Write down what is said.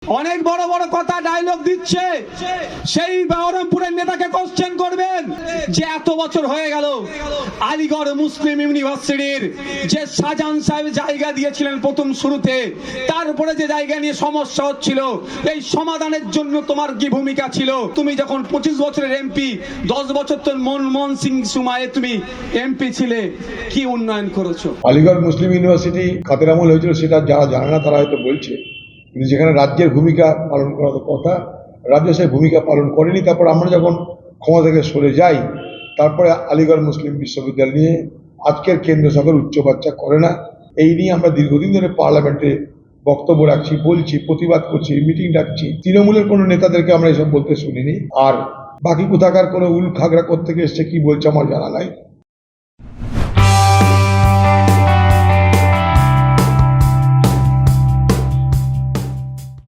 অনেক বড় বড় কথা ডায়লগ দিচ্ছে, সেই বহরমপুরের নেতাকে কোশ্চেন করবেন যে এত বছর হয়ে গেল আলিগড় মুসলিম ইউনিভার্সিটির যে শাহজাহান সাহেব জায়গা দিয়েছিলেন প্রথম শুরুতে, তারপরে যে জায়গা নিয়ে সমস্যা হচ্ছিল, এই সমাধানের জন্য তোমার কি ভূমিকা ছিল? তুমি যখন 25 বছরের এমপি, 10 বছর তো মনমোহন সিং সময়ে তুমি এমপি ছিলে, কি উন্নয়ন করেছো? আলিগড় মুসলিম ইউনিভার্সিটি কাদের আমল হয়েছিল সেটা যারা জানে না তারা হয়তো বলছে, কিন্তু যেখানে রাজ্যের ভূমিকা পালন করার কথা, রাজ্য সেই ভূমিকা পালন করেনি। তারপর আমরা যখন ক্ষমতা থেকে সরে যাই, তারপরে আলিগড় মুসলিম বিশ্ববিদ্যালয় নিয়ে আজকের কেন্দ্র সরকার উচ্চবাচ্চা করে না। এই নিয়ে আমরা দীর্ঘদিন ধরে পার্লামেন্টে বক্তব্য রাখছি, বলছি, প্রতিবাদ করছি, মিটিং ডাকছি। তৃণমূলের কোনো নেতাদেরকে আমরা এসব বলতে শুনিনি। আর বাকি কোথাকার কোনো উল খাগড়া কোত্থেকে এসছে কি বলছে আমার জানা নাই।